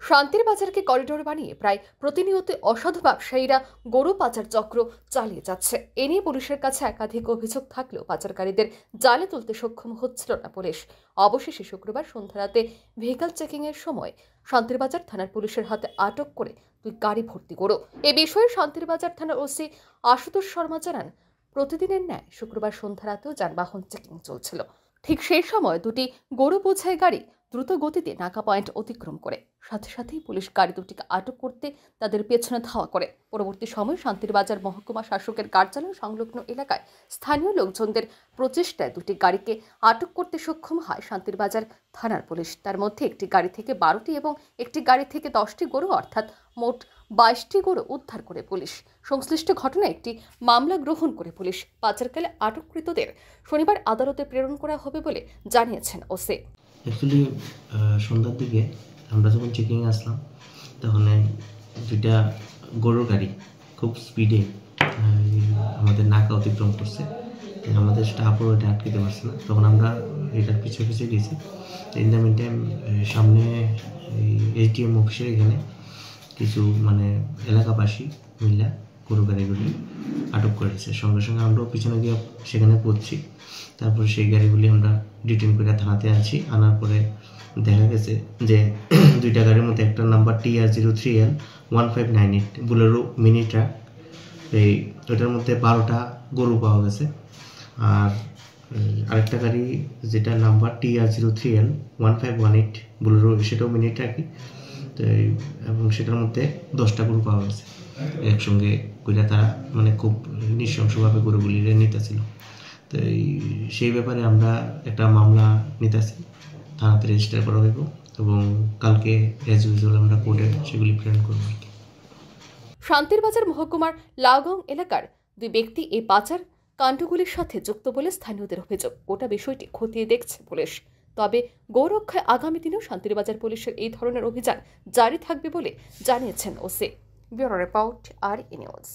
শান্তির বাজারকে করিডোর বানিয়ে প্রায় প্রতিনিয়ত অসাধু ব্যবসায়ীরা গরু পাচার চক্র চালিয়ে যাচ্ছে। এ নিয়ে পুলিশের কাছে একাধিক অভিযোগ থাকলেও পাচারকারীদের জালে তুলতে সক্ষম হচ্ছিল না পুলিশ। অবশেষে শুক্রবার সন্ধ্যা রাতে ভেহিকল চেকিং এর সময় শান্তির বাজার থানার পুলিশের হাতে আটক করে 2 গাড়ি ভর্তি গরু। এ বিষয়ে শান্তির বাজার থানার ওসি আশুতোষ শর্মা জানান, প্রতিদিনের ন্যায় শুক্রবার সন্ধ্যা রাতেও যানবাহন চেকিং চলছিল। ঠিক সেই সময় 2টি গরু বোঝাই গাড়ি দ্রুত গতিতে নাকা পয়েন্ট অতিক্রম করে। সাথে সাথেই পুলিশ গাড়ি দুটিকে আটক করতে তাদের পেছনে ধাওয়া করে। পরবর্তী সময় শান্তির বাজার মহকুমা শাসকের কার্যালয় সংলগ্ন এলাকায় স্থানীয় লোকজনদের প্রচেষ্টায় 2টি গাড়িকে আটক করতে সক্ষম হয় শান্তির বাজার থানার পুলিশ। তার মধ্যে একটি গাড়ি থেকে 12টি এবং একটি গাড়ি থেকে 10টি গরু অর্থাৎ মোট 22টি গরু উদ্ধার করে পুলিশ। সংশ্লিষ্ট ঘটনায় একটি মামলা গ্রহণ করে পুলিশ পাচারকালে আটককৃতদের শনিবার আদালতে প্রেরণ করা হবে বলে জানিয়েছেন ওসি। অ্যাকচুয়ালি সন্ধ্যার দিকে আমরা যখন চেকিংয়ে আসলাম তখন 2টা গরুর গাড়ি খুব স্পিডে আমাদের নাকা অতিক্রম করছে। আমাদের স্টাফও এটা আটকাতে পারছে না। তখন আমরা এটার পিছু গেছি। ইন দ্য মিন টাইম সামনে এটিএম অফিসের এখানে কিছু এলাকাবাসী মিল্লা গরু গাড়িগুলি আটক করেছে। সঙ্গে সঙ্গে আমরাও পিছনে গিয়ে সেখানে পড়ছি। তারপরে সেই গাড়িগুলি আমরা ডিটেন করে থানাতে আনছি। আনার পরে দেখা গেছে যে 2টা গাড়ির মধ্যে একটা number TR03L1598 Bolero mini truck, ওটার মধ্যে 12টা গরু পাওয়া গেছে। আর আরেকটা গাড়ি যেটা নাম্বার TR03L1518 বুলেরো, সেটাও মিনি ট্রাকই, তো এবং সেটার মধ্যে 10টা গরু পাওয়া গেছে। একসঙ্গে কইরা তারা খুব নৃশংসভাবে গরুগুলি নিতেছিল। তো সেই ব্যাপারে আমরা একটা মামলা নিতেছি, থানাতে রেজিস্টার করা হইব এবং কালকে অ্যাজ ইউজুয়াল আমরা কোর্টে সেগুলি প্রেরণ করব। শান্তির বাজার মহকুমার লাউগাঁও এলাকার 2 ব্যক্তি এই পাচার কাণ্ডগুলির সাথে যুক্ত বলে স্থানীয়দের অভিযোগ। গোটা বিষয়টি খতিয়ে দেখছে পুলিশ। তবে গৌরক্ষায় আগামী দিনেও শান্তির বাজার পুলিশের এই ধরনের অভিযান জারি থাকবে বলে জানিয়েছেন OC. Bureau report, RE news.